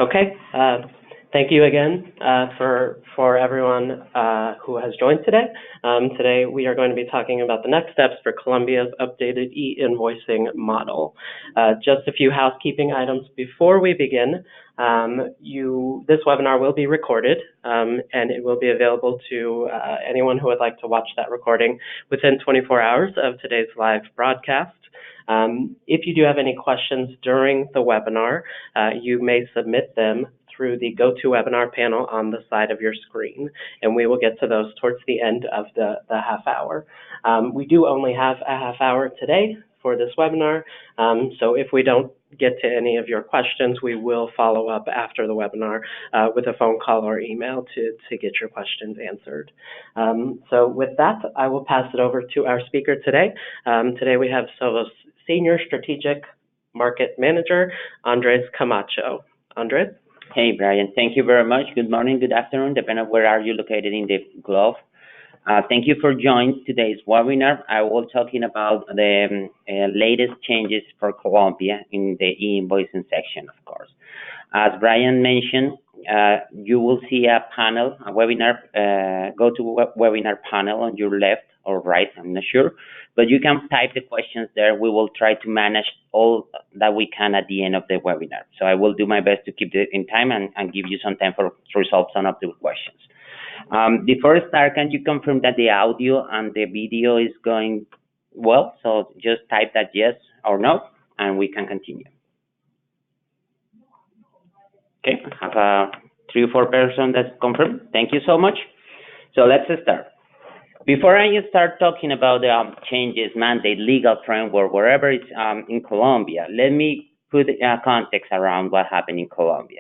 Okay. Thank you again for everyone who has joined today. Today we are going to be talking about the next steps for Colombia's updated e-invoicing model. Just a few housekeeping items before we begin. This webinar will be recorded and it will be available to anyone who would like to watch that recording within 24 hours of today's live broadcast. If you do have any questions during the webinar, you may submit them through the GoToWebinar panel on the side of your screen, and we will get to those towards the end of the half hour. We do only have a half hour today for this webinar, so if we don't get to any of your questions, we will follow up after the webinar with a phone call or email to get your questions answered. So with that, I will pass it over to our speaker today. Today we have Sovo's Senior Strategic Market Manager, Andres Camacho. Andres? Hey, Brian. Thank you very much. Good morning, good afternoon, depending on where are you located in the globe. Thank you for joining today's webinar. I will talking about the latest changes for Colombia in the e-invoicing section, of course. As Brian mentioned, you will see a panel, a webinar, GoToWebinar panel on your left or right, I'm not sure, but you can type the questions there. We will try to manage all that we can at the end of the webinar. So I will do my best to keep it in time and give you some time to resolve some of the questions. Before I start, can you confirm that the audio and the video is going well? So just type that yes or no, and we can continue. Okay, I have 3 or 4 persons that's confirmed. Thank you so much. So let's start. Before I start talking about the changes, mandate, legal framework, wherever it's in Colombia, let me put context around what happened in Colombia.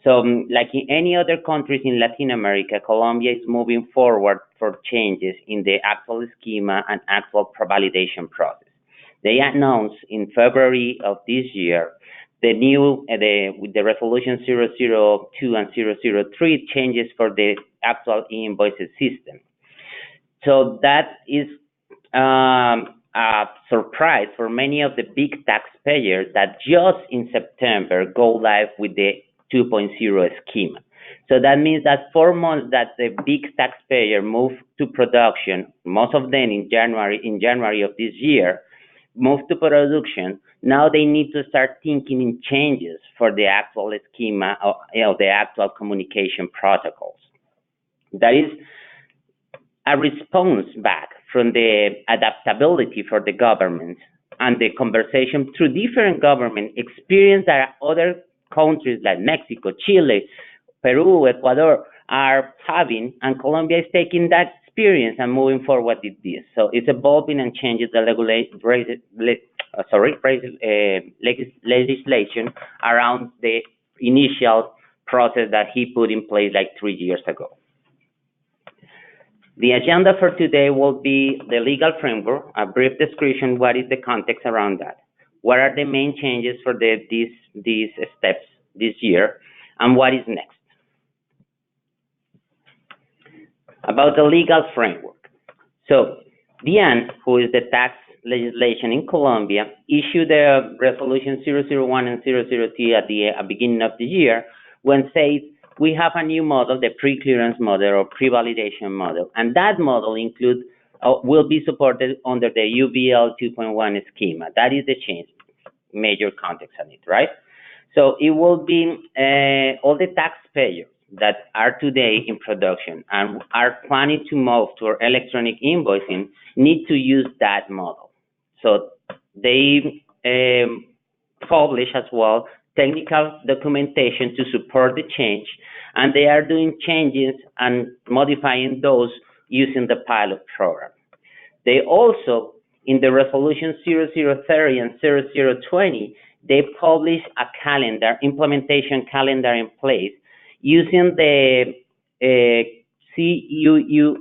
So like in any other countries in Latin America, Colombia is moving forward for changes in the actual schema and actual validation process. They announced in February of this year the new, with the resolution 002 and 003 changes for the actual e-invoices system. So that is a surprise for many of the big taxpayers that just in September go live with the 2.0 schema. So that means that 4 months that the big taxpayer moved to production, most of them in January of this year, moved to production. Now they need to start thinking in changes for the actual schema of the actual communication protocols. That is a response back from the adaptability for the government and the conversation through different government experience that other countries like Mexico, Chile, Peru, Ecuador are having, and Colombia is taking that experience and moving forward with this. So it's evolving and changes the legislation around the initial process that he put in place like 3 years ago. The agenda for today will be the legal framework, a brief description, what is the context around that, what are the main changes for these steps this year, and what is next. About the legal framework. So, DIAN, who is the tax legislation in Colombia, issued the resolution 001 and 002 at the beginning of the year, when says we have a new model, the pre-clearance model or pre-validation model, and that model includes will be supported under the UBL 2.1 schema. That is the change, major context on it, right? So it will be all the taxpayers that are today in production and are planning to move to electronic invoicing need to use that model. So they publish as well technical documentation to support the change, and they are doing changes and modifying those using the pilot program. They also, in the resolution 0030 and 0020, they publish a calendar, implementation calendar in place using the CUU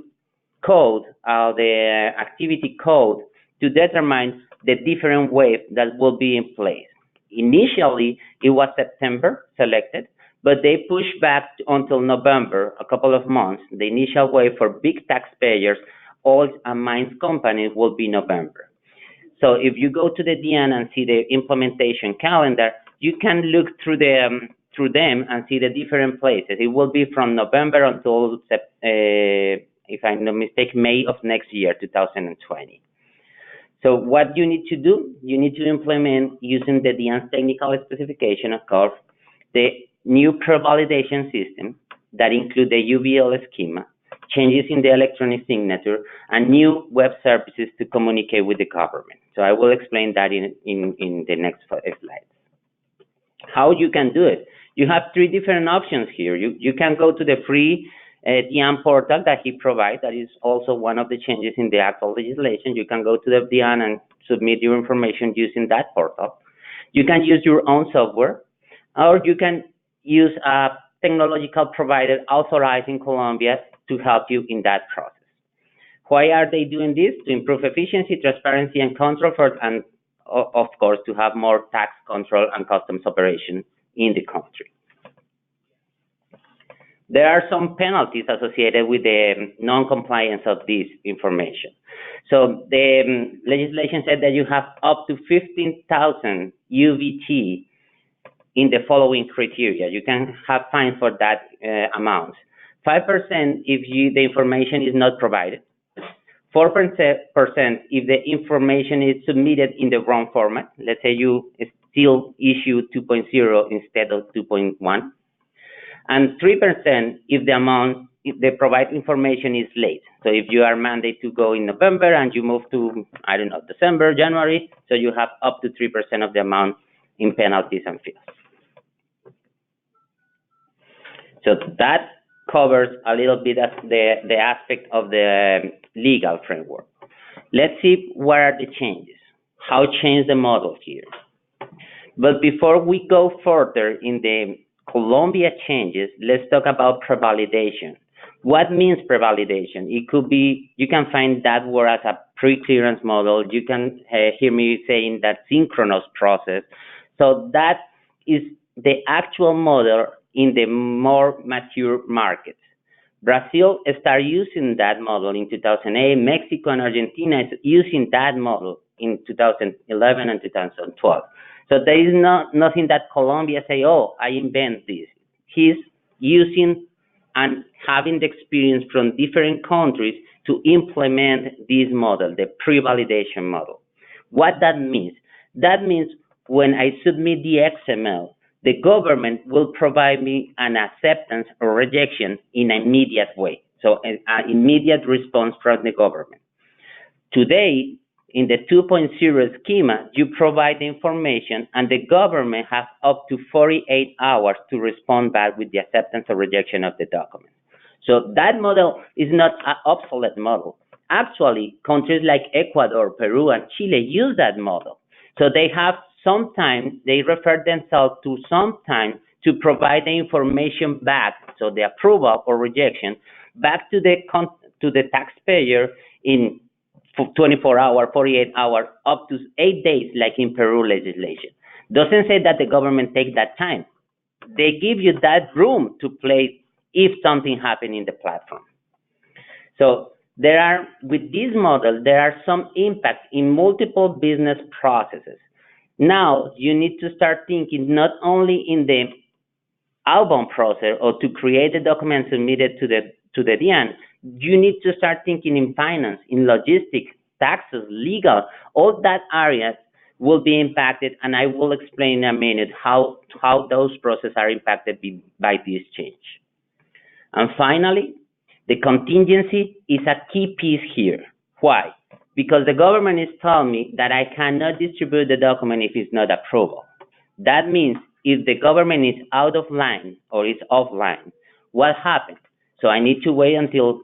code, the activity code, to determine the different waves that will be in place. Initially, it was September selected, but they pushed back until November, a couple of months. The initial wave for big taxpayers, oil and mines companies, will be November. So if you go to the DIAN and see the implementation calendar, you can look through the through them and see the different places. It will be from November until, if I'm not mistaken, May of next year, 2020. So what you need to do, you need to implement, using the DIAN's technical specification, of course, the new pre-validation system that include the UVL schema, changes in the electronic signature, and new web services to communicate with the government. So I will explain that in the next slides. How you can do it? You have three different options here. You can go to the free DIAN portal that he provides. That is also one of the changes in the actual legislation. You can go to the DIAN and submit your information using that portal. You can use your own software, or you can use a technological provider authorized in Colombia to help you in that process. Why are they doing this? To improve efficiency, transparency, and control, and of course, to have more tax control and customs operations in the country. There are some penalties associated with the non-compliance of this information. So the legislation said that you have up to 15,000 UVT in the following criteria. You can have fines for that amount. 5% if the information is not provided. 4% if the information is submitted in the wrong format. Let's say you still issue 2.0 instead of 2.1. And 3% if the provided information is late. So if you are mandated to go in November and you move to, I don't know, December, January, so you have up to 3% of the amount in penalties and fees. So that covers a little bit of the aspect of the legal framework. Let's see what are the changes, how change the model here. But before we go further in the Colombia changes, let's talk about pre-validation. What means pre-validation? It could be, you can find that word as a pre-clearance model. You can hear me saying that synchronous process. So that is the actual model in the more mature markets. Brazil started using that model in 2008. Mexico and Argentina is using that model in 2011 and 2012. So there is nothing that Colombia say, oh, I invent this. He's using and having the experience from different countries to implement this model, the pre-validation model. What that means? That means when I submit the XML, the government will provide me an acceptance or rejection in an immediate way. So an immediate response from the government. Today, in the 2.0 schema, you provide the information and the government has up to 48 hours to respond back with the acceptance or rejection of the document. So that model is not an obsolete model. Actually, countries like Ecuador, Peru, and Chile use that model. So they have some time, they refer themselves to some time to provide the information back, so the approval or rejection, back to the taxpayer in 24 hours, 48 hours, up to 8 days, like in Peru legislation. Doesn't say that the government takes that time. They give you that room to play if something happens in the platform. So with this model, there are some impacts in multiple business processes. Now, you need to start thinking not only in the outbound process or to create the document submitted to the DIAN, you need to start thinking in finance, in logistics, taxes, legal, all that areas will be impacted, and I will explain in a minute how those processes are impacted by this change. And finally, the contingency is a key piece here. Why? Because the government is telling me that I cannot distribute the document if it's not approved. That means if the government is out of line or is offline, what happens? So I need to wait until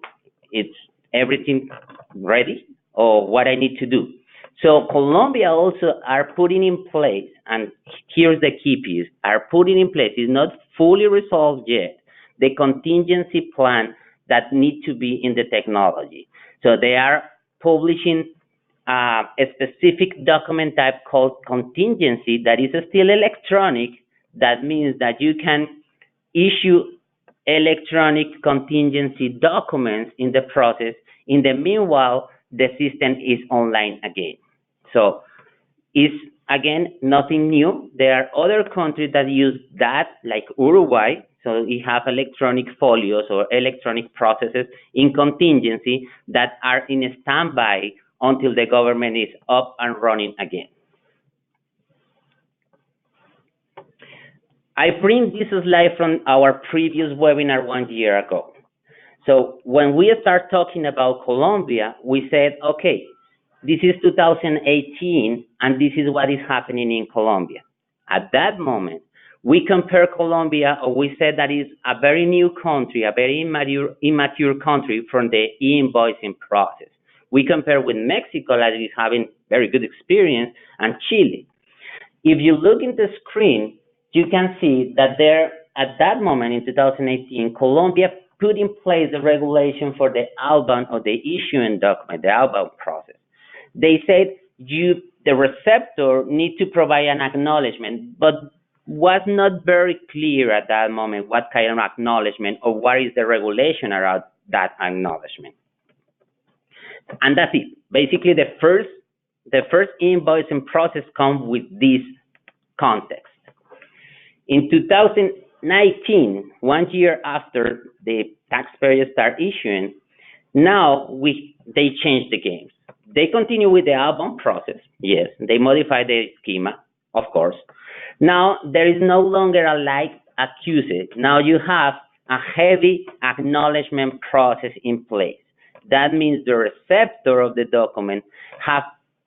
it's everything ready, or what I need to do. So Colombia also are putting in place, and here's the key piece, are putting in place, is not fully resolved yet, the contingency plan that need to be in the technology. So they are publishing a specific document type called contingency that is still electronic. That means that you can issue electronic contingency documents in the process. In the meanwhile, the system is online again. So it's again, nothing new. There are other countries that use that, like Uruguay. So we have electronic folios or electronic processes in contingency that are in standby until the government is up and running again. I bring this slide from our previous webinar 1 year ago. So when we start talking about Colombia, we said, okay, this is 2018, and this is what is happening in Colombia. At that moment, we compare Colombia, or we said that is a very new country, a very immature country from the e-invoicing process. We compare with Mexico, that is having very good experience, and Chile. If you look in the screen, you can see that there, at that moment in 2018, Colombia put in place the regulation for the outbound or the issuing document, the outbound process. They said the receptor need to provide an acknowledgement, but was not very clear at that moment what kind of acknowledgement or what is the regulation around that acknowledgement. And that's it. Basically, the first invoicing process comes with this context. In 2019, 1 year after the taxpayers start issuing, now they change the game. They continue with the outbound process. Yes, they modify the schema, of course. Now there is no longer a light accused. Now you have a heavy acknowledgement process in place. That means the receptor of the document have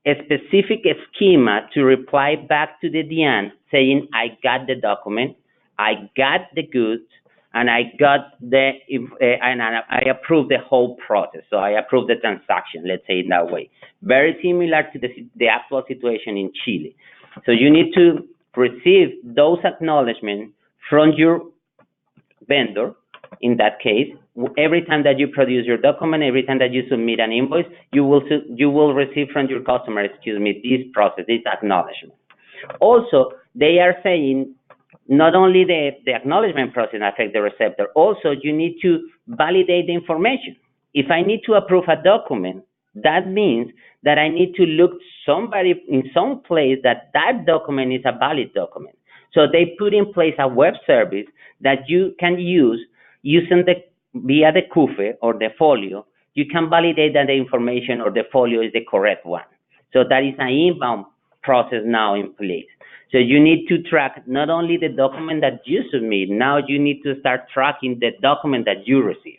a specific schema to reply back to the DIAN saying, I got the document, I got the goods, and I got and I approve the whole process. So I approve the transaction, let's say it that way. Very similar to the actual situation in Chile. So you need to receive those acknowledgements from your vendor. In that case, every time that you produce your document, every time that you submit an invoice, you will receive from your customer, this process, this acknowledgement. Also, they are saying not only the acknowledgement process affects the receptor, also you need to validate the information. If I need to approve a document, that means that I need to look somebody in some place that document is a valid document. So they put in place a web service that you can use using via the CUFE or the folio. You can validate that the information or the folio is the correct one. So that is an inbound process now in place. So you need to track not only the document that you submit, now you need to start tracking the document that you receive.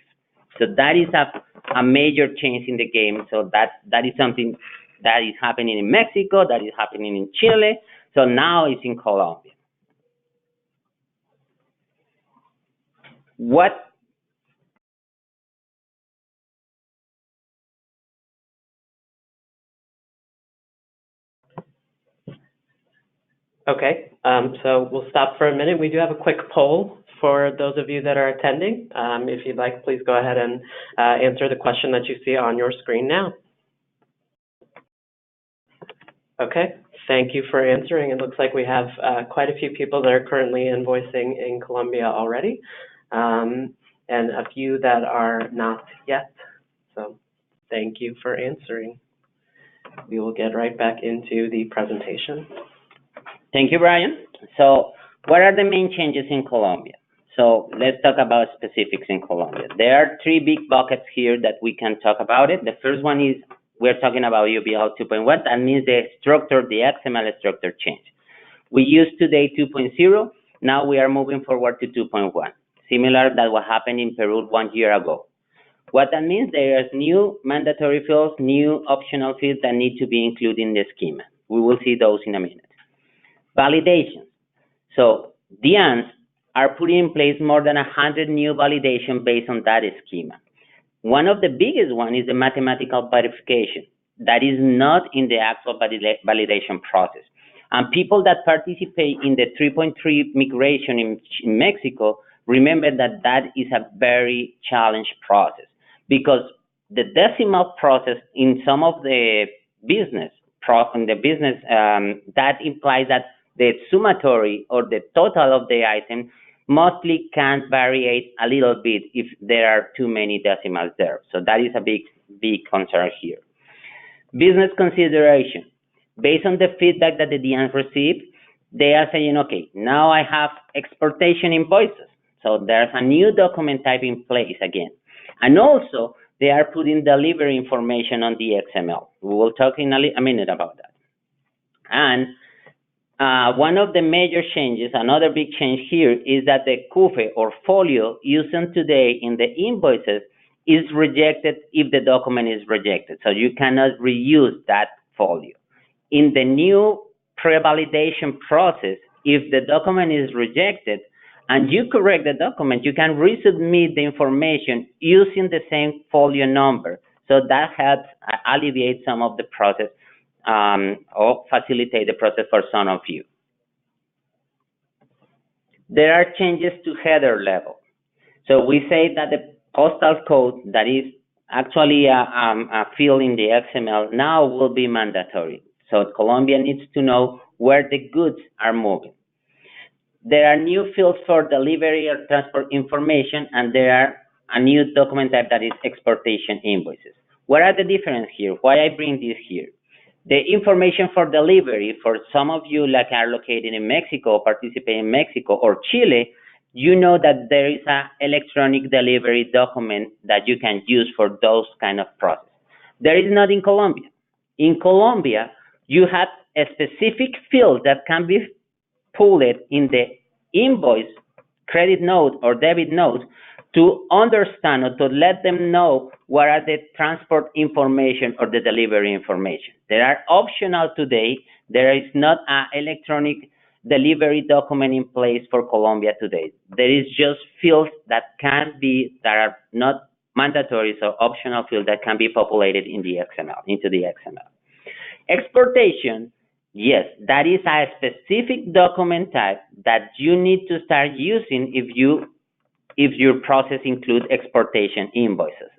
So that is a major change in the game. So that is something that is happening in Mexico, that is happening in Chile. So now it's in Colombia. Okay, so we'll stop for a minute. We do have a quick poll for those of you that are attending. If you'd like, please go ahead and answer the question that you see on your screen now. Okay, thank you for answering. It looks like we have quite a few people that are currently invoicing in Colombia already, and a few that are not yet. So thank you for answering. We will get right back into the presentation. Thank you, Brian. So what are the main changes in Colombia? So let's talk about specifics in Colombia. There are 3 big buckets here that we can talk about it. The first one is we're talking about UBL 2.1. That means the structure, the XML structure change. We use today 2.0. Now we are moving forward to 2.1. Similar to what happened in Peru 1 year ago. What that means, there's new mandatory fields, new optional fields that need to be included in the schema. We will see those in a minute. Validation. So DIANs are putting in place more than 100 new validation based on that schema. One of the biggest one is the mathematical verification. That is not in the actual validation process. And people that participate in the 3.3 migration in Mexico, remember that that is a very challenged process because the decimal process in some of the business, that implies that the summatory or the total of the item mostly can vary a little bit if there are too many decimals there. So that is a big concern here. Business consideration. based on the feedback that the DNs receive, they are saying, okay, now I have exportation invoices. So there's a new document type in place again. And also, they are putting delivery information on the XML. We will talk in a minute about that. And one of the major changes, another big change here, is that the CUFE or folio used today in the invoices is rejected if the document is rejected. So you cannot reuse that folio. In the new pre-validation process, if the document is rejected and you correct the document, you can resubmit the information using the same folio number. So that helps alleviate some of the process or facilitate the process for some of you. There are changes to header level. So we say that the postal code that is actually a field in the XML now will be mandatory. So Colombia needs to know where the goods are moving. There are new fields for delivery or transport information, and there are a new document type that is exportation invoices. What are the differences here? Why I bring this here? The information for delivery, for some of you like are located in Mexico, participate in Mexico or Chile, you know that there is an electronic delivery document that you can use for those kind of processes. There is not in Colombia. In Colombia, you have a specific field that can be pulled in the invoice, credit note or debit note to understand or to let them know what are the transport information or the delivery information. They are optional today. There is not an electronic delivery document in place for Colombia today. There is just fields that are not mandatory, so optional fields that can be populated in the XML, into the XML. Exportation, yes, that is a specific document type that you need to start using if your process includes exportation invoices.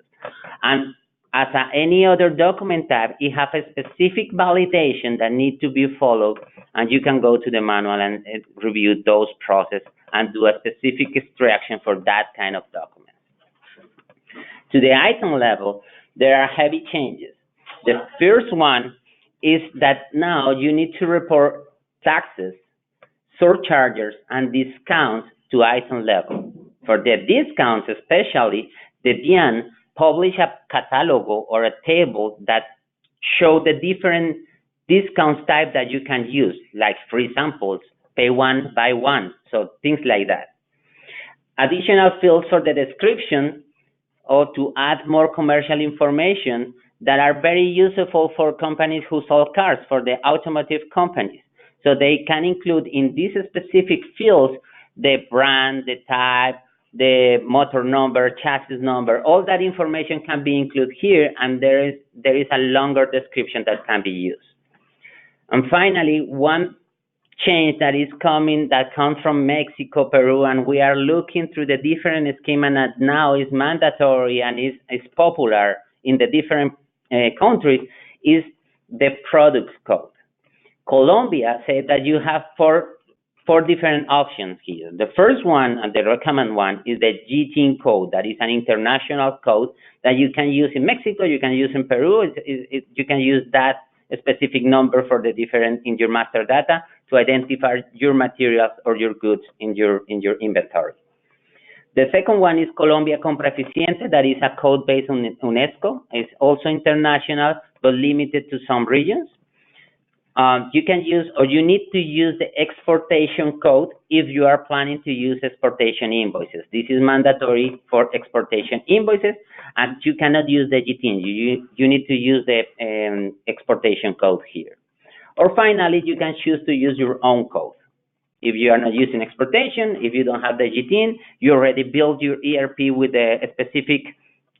And as any other document type, it has a specific validation that needs to be followed, and you can go to the manual and review those processes and do a specific extraction for that kind of document. To the item level, there are heavy changes. The first one is that now you need to report taxes, surcharges, and discounts to item level. For the discounts especially, the DIAN publish a catalog or a table that show the different discounts type that you can use, like free samples, pay one, buy one, so things like that. Additional fields for the description or to add more commercial information that are very useful for companies who sell cars, for the automotive companies. So they can include in these specific fields the brand, the type, the motor number, chassis number, all that information can be included here, and there is a longer description that can be used. And finally, one change that is coming that comes from Mexico, Peru, and we are looking through the different scheme, and that now is mandatory and is popular in the different countries, is the products code. Colombia said that you have four different options here. The first one, and the recommended one, is the GTIN code. That is an international code that you can use in Mexico, you can use in Peru, you can use that specific number for the different in your master data to identify your materials or your goods in your inventory. The second one is Colombia Compra Eficiente. That is a code based on UNESCO. It's also international, but limited to some regions. You can use, or you need to use, the exportation code if you are planning to use exportation invoices. This is mandatory for exportation invoices, and you cannot use the GTIN. You need to use the exportation code here. Or finally, you can choose to use your own code. If you are not using exportation, if you don't have the GTIN, you already built your ERP with a specific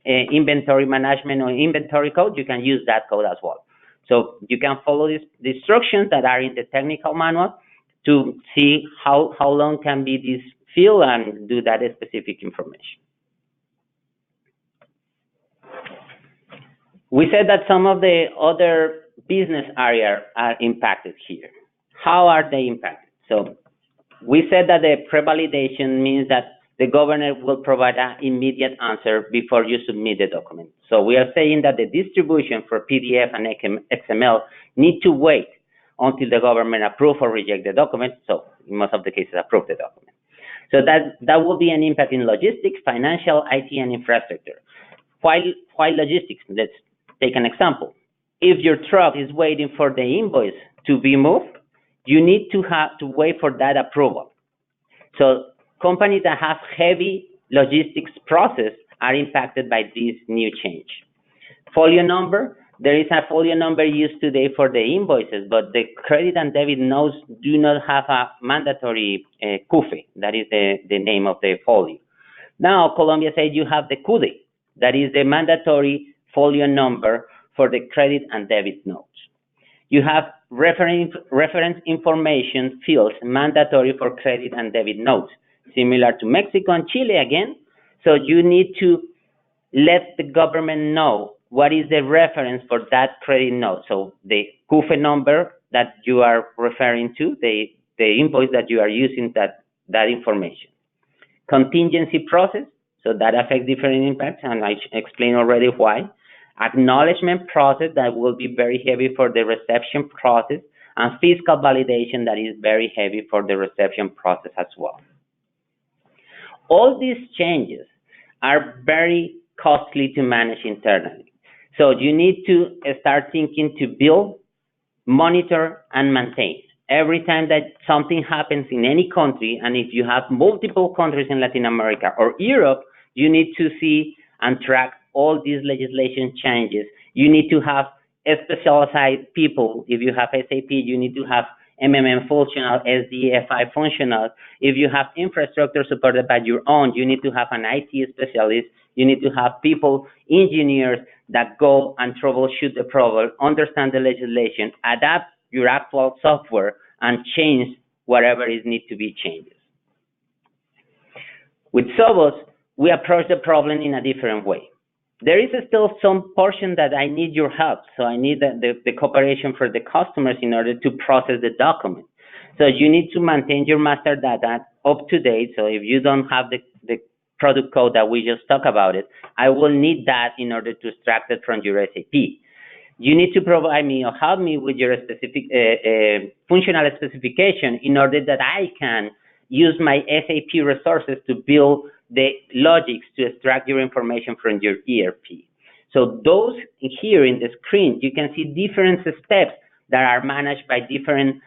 inventory management or inventory code, you can use that code as well. So you can follow the instructions that are in the technical manual to see how long can be this field and do that specific information. We said that some of the other business areas are impacted here. How are they impacted? So we said that the pre-validation means that the governor will provide an immediate answer before you submit the document. So we are saying that the distribution for PDF and XML need to wait until the government approve or reject the document. So in most of the cases, approve the document. So that will be an impact in logistics, financial, IT, and infrastructure. Why logistics? Let's take an example. If your truck is waiting for the invoice to be moved, you need to wait for that approval. So companies that have heavy logistics process are impacted by this new change. Folio number, there is a folio number used today for the invoices, but the credit and debit notes do not have a mandatory CUFE, that is the name of the folio. Now, Colombia said you have the CUDE, that is the mandatory folio number for the credit and debit notes. You have reference information fields mandatory for credit and debit notes, similar to Mexico and Chile again. So you need to let the government know what is the reference for that credit note. So the CUFE number that you are referring to, the invoice that you are using, that information. Contingency process, so that affects different impacts, and I explained already why. Acknowledgement process, that will be very heavy for the reception process, and fiscal validation, that is very heavy for the reception process as well. All these changes are very costly to manage internally. So you need to start thinking to build, monitor, and maintain. Every time that something happens in any country, and if you have multiple countries in Latin America or Europe, you need to see and track all these legislation changes. You need to have specialized people. If you have SAP, you need to have MMM functional, SDFI functional. If you have infrastructure supported by your own, you need to have an IT specialist. You need to have people, engineers that go and troubleshoot the problem, understand the legislation, adapt your actual software, and change whatever is need to be changed. With Sovos, we approach the problem in a different way. There is still some portion that I need your help. So I need the cooperation for the customers in order to process the document. So you need to maintain your master data up to date. So if you don't have the product code that we just talked about it, I will need that in order to extract it from your SAP. You need to provide me or help me with your specific functional specification in order that I can use my SAP resources to build the logics to extract your information from your ERP. So those here in the screen, you can see different steps that are managed by different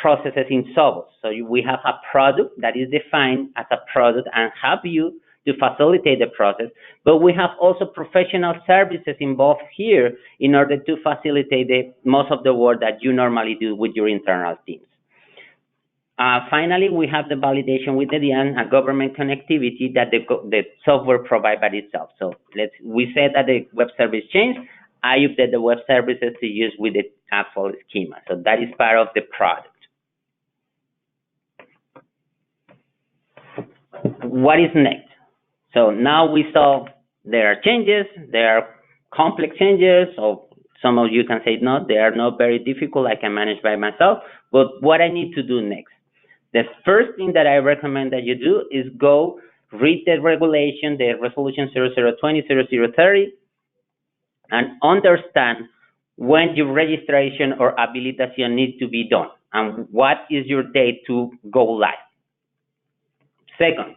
processes in Sovos. So we have a product that is defined as a product and help you to facilitate the process, but we have also professional services involved here in order to facilitate most of the work that you normally do with your internal teams. Finally, we have the validation with the DIAN and government connectivity that the software provides by itself. So we said that the web service changed. I update the web services to use with the actual schema. So that is part of the product. What is next? So now we saw there are changes, there are complex changes, so some of you can say, no, they are not very difficult, I can manage by myself, but what I need to do next? The first thing that I recommend that you do is go read the regulation, the resolution 0020/0030, and understand when your registration or habilitation needs to be done and what is your date to go live. Second,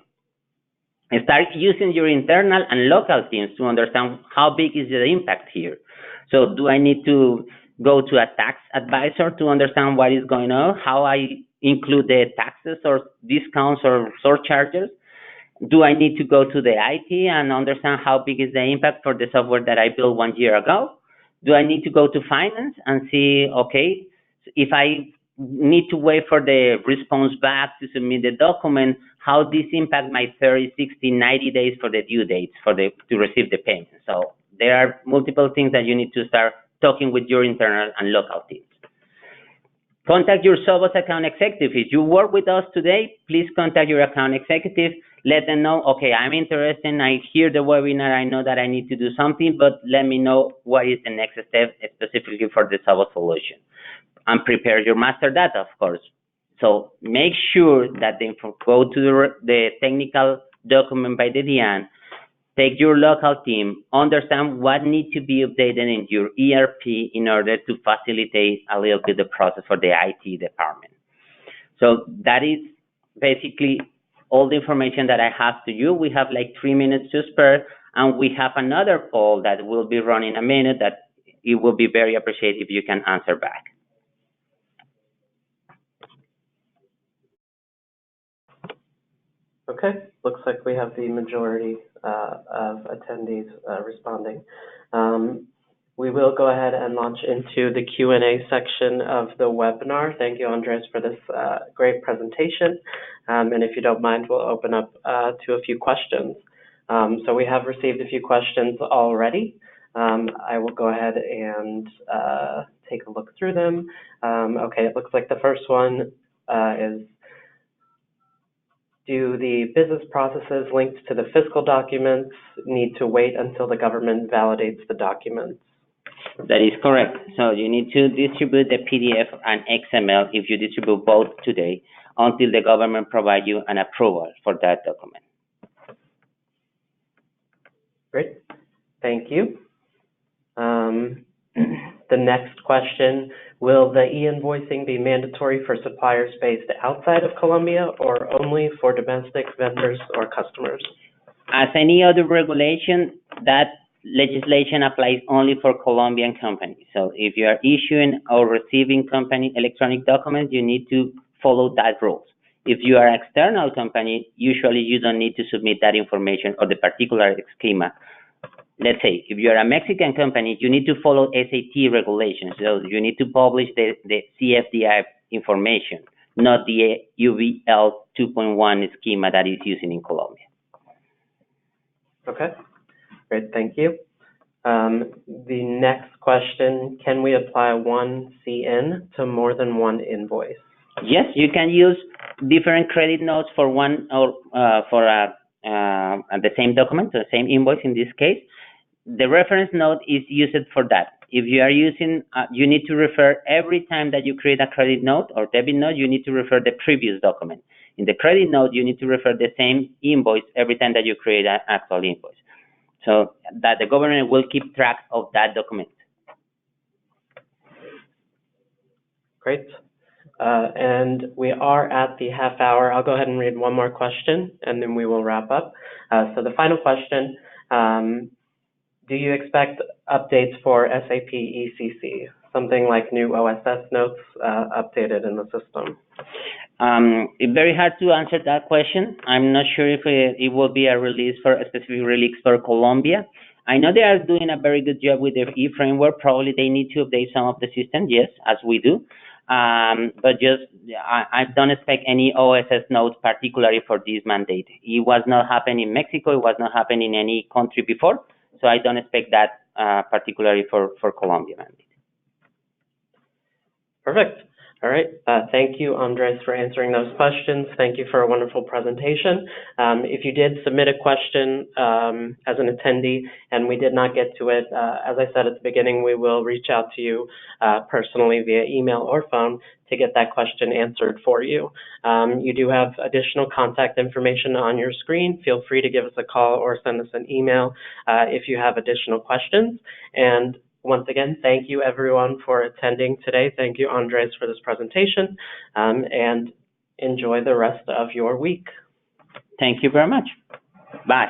start using your internal and local teams to understand how big is the impact here. So do I need to go to a tax advisor to understand what is going on, how I include the taxes or discounts or surcharges? Do I need to go to the IT and understand how big is the impact for the software that I built 1 year ago? Do I need to go to finance and see, okay, if I need to wait for the response back to submit the document, how this impact my 30, 60, 90 days for the due dates to receive the payment? So there are multiple things that you need to start talking with your internal and local teams. Contact your Sovos account executive. If you work with us today, please contact your account executive. Let them know, okay, I'm interested, I hear the webinar, I know that I need to do something, but let me know what is the next step specifically for the Sovos solution. And prepare your master data, of course. So make sure that they go to the technical document by the DIAN, take your local team, understand what needs to be updated in your ERP in order to facilitate a little bit the process for the IT department. So that is basically all the information that I have to you. We have like 3 minutes to spare, and we have another poll that will be running a minute that it will be very appreciated if you can answer back. Okay, looks like we have the majority of attendees responding. We will go ahead and launch into the Q&A section of the webinar. Thank you, Andres, for this great presentation. And if you don't mind, we'll open up to a few questions. So we have received a few questions already. I will go ahead and take a look through them. Okay, it looks like the first one is, do the business processes linked to the fiscal documents need to wait until the government validates the documents? That is correct. So you need to distribute the PDF and XML if you distribute both today until the government provides you an approval for that document. Great, thank you. The next question, will the e-invoicing be mandatory for suppliers based outside of Colombia or only for domestic vendors or customers? As any other regulation, that legislation applies only for Colombian companies. So if you are issuing or receiving company electronic documents, you need to follow that rules. If you are an external company, usually you don't need to submit that information or the particular schema. Let's say, if you're a Mexican company, you need to follow SAT regulations. So you need to publish the CFDI information, not the UVL 2.1 schema that is using in Colombia. Okay, great, thank you. The next question, can we apply one CN to more than one invoice? Yes, you can use different credit notes for one or for the same document, the same invoice in this case. The reference note is used for that. If you are using, you need to refer every time that you create a credit note or debit note, you need to refer the previous document. In the credit note, you need to refer the same invoice every time that you create an actual invoice. So that the government will keep track of that document. Great. And we are at the half hour. I'll go ahead and read one more question, and then we will wrap up. So the final question, do you expect updates for SAP ECC, something like new OSS notes updated in the system? It's very hard to answer that question. I'm not sure if it will be a specific release for Colombia. I know they are doing a very good job with their e-framework. Probably they need to update some of the system, yes, as we do. But I don't expect any OSS notes particularly for this mandate. It was not happening in Mexico. It was not happening in any country before. So I don't expect that particularly for Colombia mandate. Perfect. All right. Thank you, Andres, for answering those questions. Thank you for a wonderful presentation. If you did submit a question as an attendee and we did not get to it, as I said at the beginning, we will reach out to you personally via email or phone to get that question answered for you. You do have additional contact information on your screen. Feel free to give us a call or send us an email if you have additional questions. And once again, thank you everyone for attending today. Thank you, Andres, for this presentation, and enjoy the rest of your week. Thank you very much. Bye.